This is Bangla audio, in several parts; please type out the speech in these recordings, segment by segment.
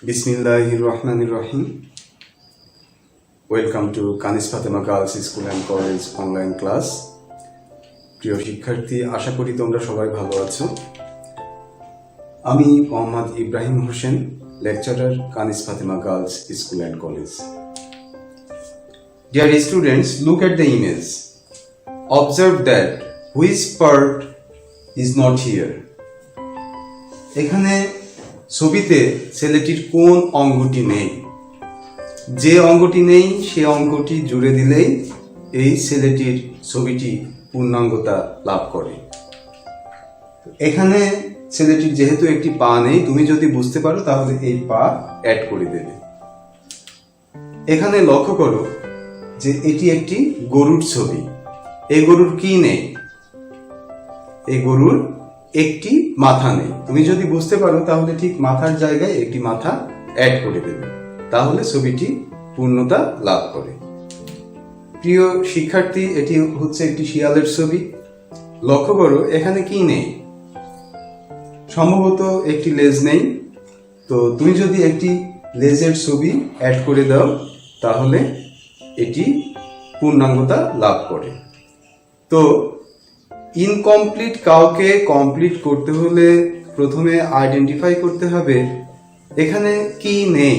Bismillahirrahmanirrahim. Welcome to Kanis Fatima Girls School and College online class. প্রিয় শিক্ষার্থী, আশা করি তোমরা সবাই ভালো আছো। আমি Mohammad Ibrahim Hossain, lecturer, Kanis Fatima Girls School and College. Dear students, look at the image. Observe that which part is not here. এখানে ছবিতে ছেলেটির কোন অঙ্গটি নেই? যে অঙ্গটি নেই সে অঙ্গটি জুড়ে দিলেই এই ছেলেটির ছবিটি পূর্ণাঙ্গতা লাভ করে। এখানে ছেলেটির যেহেতু একটি পা নেই, তুমি যদি বুঝতে পারো তাহলে এই পা অ্যাড করে দেবে। এখানে লক্ষ্য করো যে এটি একটি গরুর ছবি। এই গরুর কি নেই? এই গরুর একটি মাথা নেই। তুমি যদি বুঝতে পারো তাহলে ঠিক মাথার জায়গায় একটি মাথা অ্যাড করে দেবে, তাহলে ছবিটি পূর্ণতা লাভ করে। প্রিয় শিক্ষার্থী, এটি হচ্ছে একটি শিয়ালের ছবি। লক্ষ্য করো এখানে কি নেই? সম্ভবত একটি লেজ নেই। তো তুমি যদি একটি লেজের ছবি অ্যাড করে দাও তাহলে এটি পূর্ণাঙ্গতা লাভ করে। তো ইনকমপ্লিট কাউকে কমপ্লিট করতে হলে প্রথমে আইডেন্টিফাই করতে হবে এখানে কি নেই।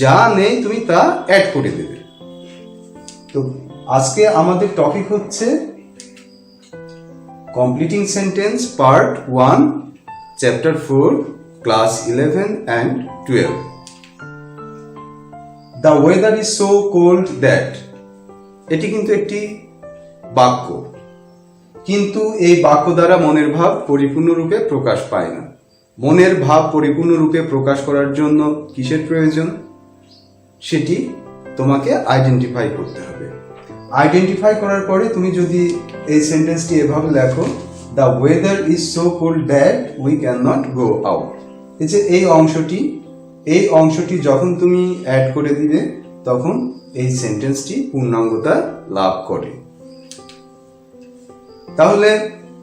যা নেই তুমি তা অ্যাড করে দেবে। তো আজকে আমাদের টপিক হচ্ছে completing sentence part 1 chapter 4 class 11 and 12। The weather is so cold that, এটি কিন্তু একটি বাক্য, কিন্তু এই বাক্য দ্বারা মনের ভাব পরিপূর্ণরূপে প্রকাশ পায় না। মনের ভাব পরিপূর্ণরূপে প্রকাশ করার জন্য কিসের প্রয়োজন? সেটি তোমাকে আইডেন্টিফাই করতে হবে। আইডেন্টিফাই করার পরে তুমি যদি এই সেন্টেন্সটি এভাবে লেখো, the weather is so cold that we can not go out. এই যে এই অংশটি যখন তুমি অ্যাড করে দিবে তখন এই সেন্টেন্সটি পূর্ণাঙ্গতা লাভ করে। তাহলে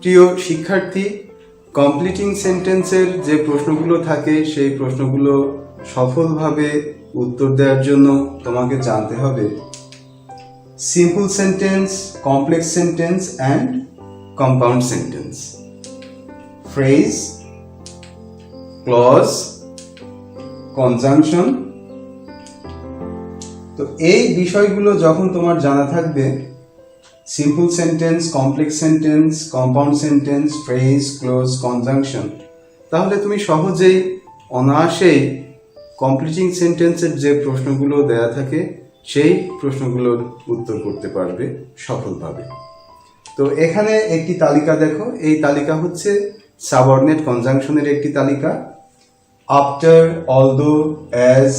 প্রিয় শিক্ষার্থী, কমপ্লিটিং সেন্টেন্সের যে প্রশ্নগুলো থাকে সেই প্রশ্নগুলো সফলভাবে উত্তর দেওয়ার জন্য তোমাকে জানতে হবে simple sentence, complex sentence and compound sentence, phrase, clause, conjunction. তো এই বিষয়গুলো যখন তোমার জানা থাকবে, simple sentence, complex sentence, compound sentence, phrase, clause, conjunction, তাহলে তুমি সহজেই অনায়াসেই কমপ্লিটিং সেন্টেন্সের যে প্রশ্নগুলো দেয়া থাকে সেই প্রশ্নগুলোর উত্তর করতে পারবে সফলভাবে। তো এখানে একটি তালিকা দেখো, এই তালিকা হচ্ছে সাবঅর্ডিনেট কনজাংশনের একটি তালিকা। After, although, as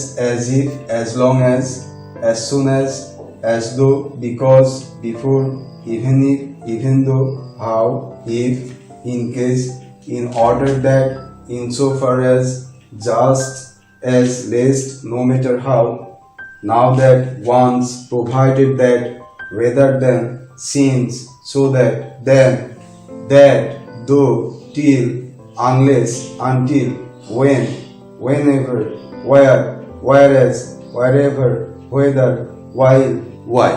if, as long as soon as though, because, before, even if, even though, how, if, in case, in order that, insofar as, just as, lest, no matter how, now that, once, provided that, rather than, since, so that, then, that, though, till, unless, until, when, whenever, where, whereas, wherever, whether, while, why।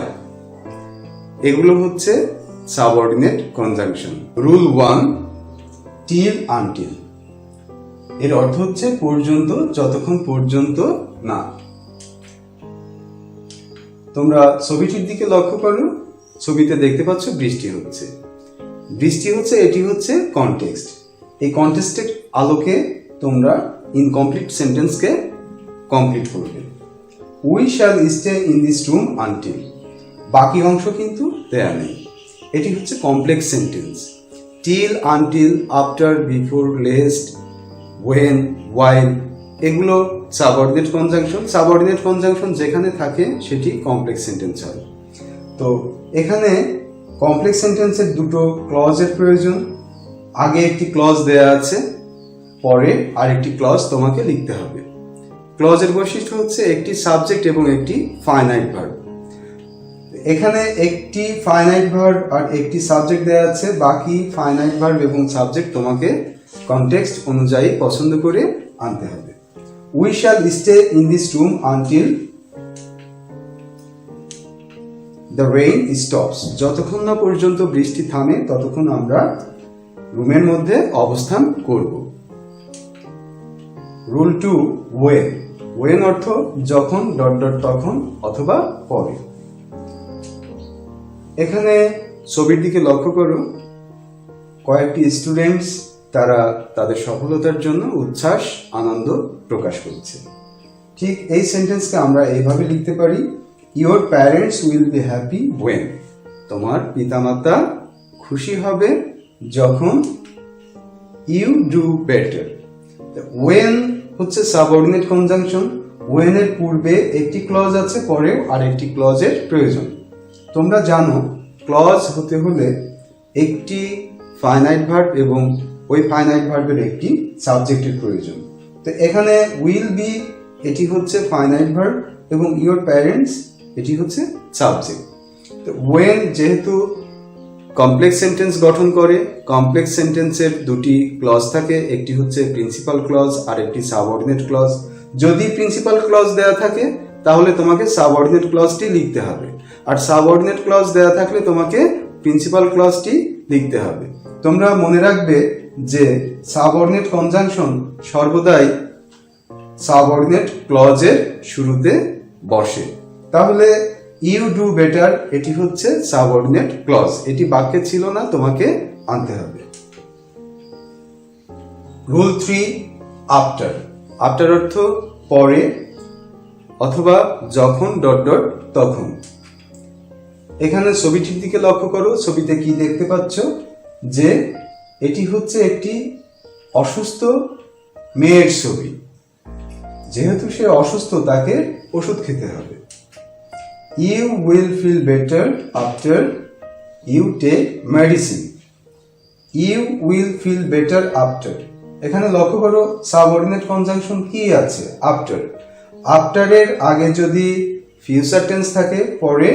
এগুলো হচ্ছে subordinate conjunction. Rule 1, till until, এর অর্থ হচ্ছে পর্যন্ত, যতক্ষণ পর্যন্ত না। তোমরা ছবিটির দিকে লক্ষ্য করো, ছবিতে দেখতে পাচ্ছ বৃষ্টি হচ্ছে। এটি হচ্ছে কনটেক্সট। এই কনটেক্সটের আলোকে তোমরা ইনকমপ্লিট সেন্টেন্সকে কমপ্লিট করবে। We shall stay in this room until, বাকি অংশ কিন্তু দেয়া নেই। এটি হচ্ছে complex sentence. Till, until, after, before, lest, when, while, এগুলো সাবঅর্ডিনেট কনজাংশন। সাবঅর্ডিনেট কনজাংশন যেখানে থাকে সেটি কমপ্লেক্স সেন্টেন্স হয়। তো এখানে কমপ্লেক্স সেন্টেন্সের দুটো ক্লজের প্রয়োজন। আগে একটি ক্লজ দেয়া আছে, পরে আরেকটি ক্লজ তোমাকে লিখতে হবে। ক্লজের বৈশিষ্ট্য হচ্ছে একটি সাবজেক্ট এবং একটি ফাইনাইট ভার্ব। এখানে একটি ফাইনাইট ভার্ব আর একটি সাবজেক্ট দেওয়া আছে, বাকি ফাইনাইট ভার্ব এবং সাবজেক্ট তোমাকে কনটেক্সট অনুযায়ী পছন্দ করে আনতে হবে। We shall stay in this room until the rain stops. যতক্ষণ না পর্যন্ত বৃষ্টি থামে ততক্ষণ আমরা রুমের মধ্যে অবস্থান করব। Rule 2, when. ওয়েন অর্থ যখন ডট ডট তখন অথবা পরে। এখানে ছবির দিকে লক্ষ্য করো, কয়েকটি স্টুডেন্টস তারা তাদের সফলতার জন্য উচ্ছ্বাস আনন্দ প্রকাশ করছে। ঠিক এই সেন্টেন্সকে আমরা এইভাবে লিখতে পারি, your parents will be happy when. তোমার পিতামাতা খুশি হবে যখন ইউ ডু বেটার। ওয়েন হচ্ছে সাবঅর্ডিনেট কনজাংশন। ওয়েন এর পূর্বে একটি ক্লজ আছে, পরেও আরেকটি ক্লজের প্রয়োজন। তোমরা জানো ক্লজ হতে হলে একটি ফাইনাইট ভার্ব এবং ওই ফাইনাইট ভার্বের একটি সাবজেক্টের প্রয়োজন। তো এখানে উইল বি এটি হচ্ছে ফাইনাইট ভার্ব এবং ইয়োর প্যারেন্টস এটি হচ্ছে সাবজেক্ট। তো ওয়েন যেহেতু কমপ্লেক্স সেন্টেন্স গঠন করে, কমপ্লেক্স সেন্টেন্সের দুটি ক্লজ থাকে, একটি হচ্ছে প্রিন্সিপাল ক্লজ আর একটি সাবঅর্ডিনেট ক্লজ। যদি প্রিন্সিপাল ক্লজ দেওয়া থাকে তাহলে তোমাকে সাবঅর্ডিনেট ক্লজটি লিখতে হবে, আর সাবঅর্ডিনেট ক্লজ দেওয়া থাকলে তোমাকে প্রিন্সিপাল ক্লজটি লিখতে হবে। তোমরা মনে রাখবে যে সাবঅর্ডিনেট কনজাংশন সর্বদাই সাবঅর্ডিনেট ক্লজের শুরুতে বসে। তাহলে ইউ ডু বেটার এটি হচ্ছে সাবঅর্ডিনেট ক্লজ, এটি বাক্যে ছিল না, তোমাকে আনতে হবে। Rule 3, after. আফটার অর্থ পরে অথবা যখন ডট ডট তখন। এখানে ছবিটির দিকে লক্ষ্য করো, ছবিতে কি দেখতে পাচ্ছ যে এটি হচ্ছে একটি অসুস্থ মেয়ের ছবি। যেহেতু সে অসুস্থ তাকে ওষুধ খেতে হবে। You will feel better after you take medicine. You will feel better after. এখানে লক্ষ্য করো সাবঅর্ডিনেট কনজাংশন কি আছে, আফটার। আফটারের আগে যদি ফিউচার টেন্স থাকে পরে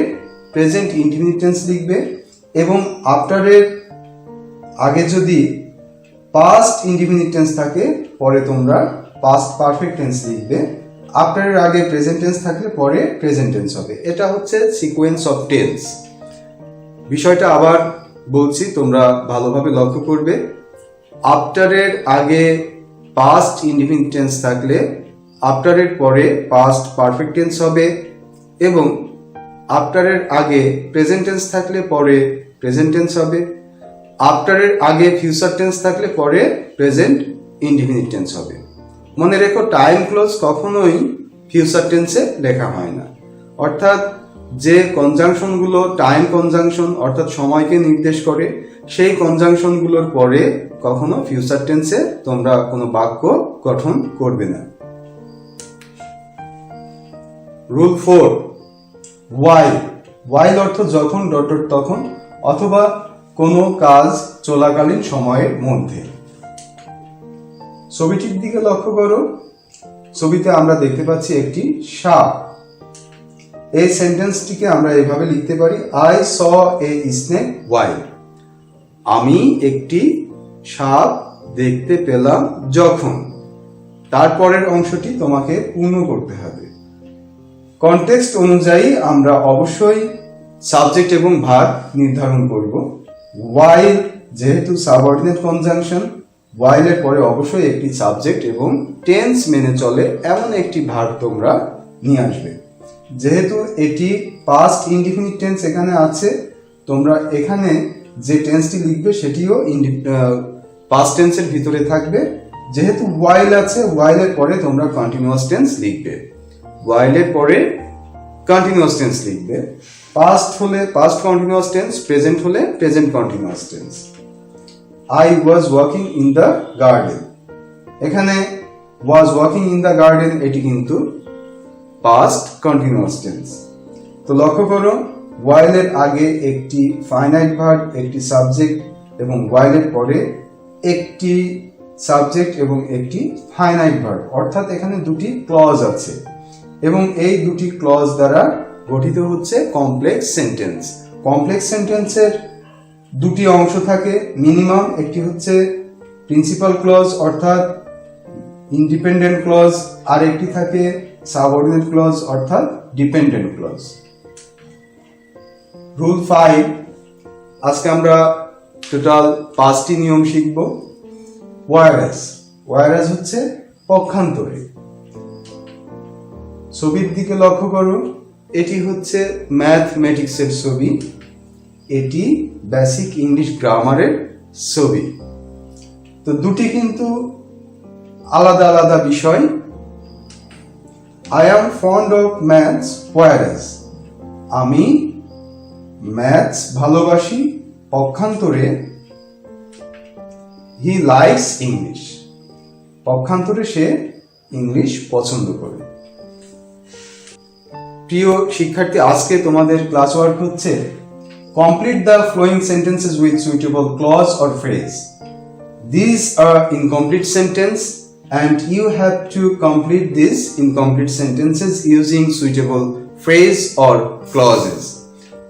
প্রেজেন্ট ইনডিফিনিট টেন্স লিখবে, এবং আফটারের আগে যদি পাস্ট ইনডিফিনিট টেন্স থাকে পরে তোমরা পাস্ট পারফেক্ট টেন্স লিখবে। আফটারের আগে প্রেজেন্ট টেন্স থাকলে পরে প্রেজেন্ট টেন্স হবে। এটা হচ্ছে সিকোয়েন্স অফ টেন্স। বিষয়টা আবার বলছি, তোমরা ভালোভাবে লক্ষ্য করবে। আফটারের আগে পাস্ট ইনডিফিনিট টেন্স থাকলে আফটারের পরে পাস্ট পারফেক্ট টেন্স হবে, এবং আফটারের আগে প্রেজেন্ট টেন্স থাকলে পরে প্রেজেন্ট টেন্স হবে। আফটারের আগে ফিউচার টেন্স থাকলে পরে প্রেজেন্ট ইনডিফিনিট টেন্স হবে। মনে রেখো টাইম ক্লোজ কখনোই ফিউচার টেন্সে লেখা হয় না, অর্থাৎ যে কনজাংশনগুলো টাইম কনজাংশন অর্থাৎ সময়কে নির্দেশ করে সেই কনজাংশনগুলোর পরে কখনো ফিউচার টেন্সে তোমরা কোনো বাক্য গঠন করবে না। রুল 4, ওয়াইল। ওয়াইল অর্থ যখন ডট ডট তখন অথবা কোনো কাজ চলাকালীন সময়ের মধ্যে। ছবিটির দিকে লক্ষ্য করো, ছবিতে আমরা দেখতে পাচ্ছি একটি সাপ। এই সেন্টেন্সটিকে আমরা এভাবে লিখতে পারি, আই স এ স্নেক ওয়াইল। আমি একটি সাপ দেখতে পেলাম যখন। তারপরের অংশটি তোমাকে পূর্ণ করতে হবে। কনটেক্সট অনুযায়ী আমরা অবশ্যই সাবজেক্ট এবং ভার্ব নির্ধারণ করব। ওয়াইল যেহেতু সাবঅর্ডিনেট কনজাংশন, ওয়াইলের পরে অবশ্যই একটি সাবজেক্ট এবং টেন্স মেনে চলে এমন একটি ভার্ব তোমরা নিয়ে আসবে। যেহেতু এটি পাস্ট ইনডিফিনিট টেন্স এখানে আছে, তোমরা এখানে যে টেন্সটি লিখবে সেটিও পাস্ট টেন্সের ভিতরে থাকবে। যেহেতু ওয়াইল আছে, ওয়াইলের পরে তোমরা কন্টিনিউয়াস টেন্স লিখবে। ওয়াইলের পরে কন্টিনিউয়াস টেন্স লিখবে। পাস্ট হলে পাস্ট কন্টিনিউয়াস টেন্স, প্রেজেন্ট হলে present continuous tense. I was walking in the garden। এখানে was walking in the garden এটি কিন্তু past continuous tense। তো লক্ষ্য করো while এর আগে একটি ফাইনাইট ভার্ব, একটি সাবজেক্ট এবং while এর পরে একটি সাবজেক্ট এবং একটি ফাইনাইট ভার্ব, অর্থাৎ এখানে দুটি ক্লজ আছে এবং এই দুটি ক্লজ দ্বারা গঠিত হচ্ছে কমপ্লেক্স সেন্টেন্স। কমপ্লেক্স সেন্টেন্সের দুটি অংশ থাকে মিনিমাম, একটি হচ্ছে প্রিন্সিপাল ক্লজ অর্থাৎ ইন্ডিপেন্ডেন্ট ক্লজ, আর একটি থাকে সাবঅর্ডিনেট ক্লজ অর্থাৎ ডিপেন্ডেন্ট ক্লজ। রুল 5, আজকে আমরা টোটাল 5টি নিয়ম শিখব। ওয়ারাস হচ্ছে পক্ষান্তরে। ছবির দিকে লক্ষ্য করো, এটি হচ্ছে ম্যাথমেটিক্সের ছবি, এটি বেসিক ইংলিশ গ্রামারের ছবি। তো দুটি কিন্তু আলাদা আলাদা বিষয়। I am fond of maths Warsaw, আমি ম্যাথস ভালোবাসি, পক্ষান্তরে হি লাইকস ইংলিশ, পক্ষান্তরে সে ইংলিশ পছন্দ করে। প্রিয় শিক্ষার্থী, আজকে তোমাদের ক্লাস ওয়ার্ক হচ্ছে complete the following sentences with suitable clause or phrase. These are incomplete sentence and you have to complete these incomplete sentences using suitable phrase or clauses.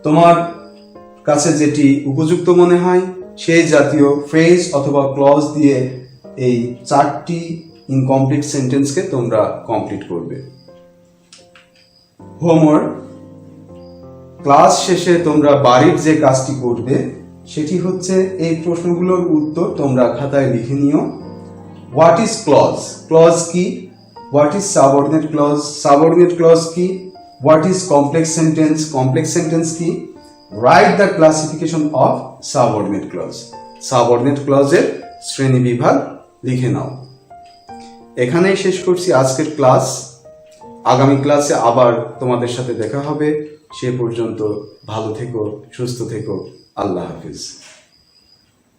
তোমার কাছে যেটি উপযুক্ত মনে হয় সেই জাতীয় ফ্রেজ অথবা ক্লজ দিয়ে এই 4টি ইনকমপ্লিট সেন্টেন্সকে তোমরা কমপ্লিট করবে। হোমওয়ার্ক, ক্লাস শেষে তোমরা বাড়ির যে কাজটি করবে সেটি হচ্ছে এই প্রশ্নগুলোর উত্তর তোমরা খাতায় লিখে নিও। What is clause? ক্লজ কি? What is subordinate clause? Subordinate clause কি? What is complex sentence? Complex sentence কি? Write the classification of subordinate clause. Subordinate ক্লজের শ্রেণী বিভাগ লিখে নাও। এখানেই শেষ করছি আজকের ক্লাস। আগামী ক্লাসে আবার তোমাদের সাথে দেখা হবে। সে পর্যন্ত ভালো থেকো, সুস্থ থেকো। আল্লাহ হাফিজ।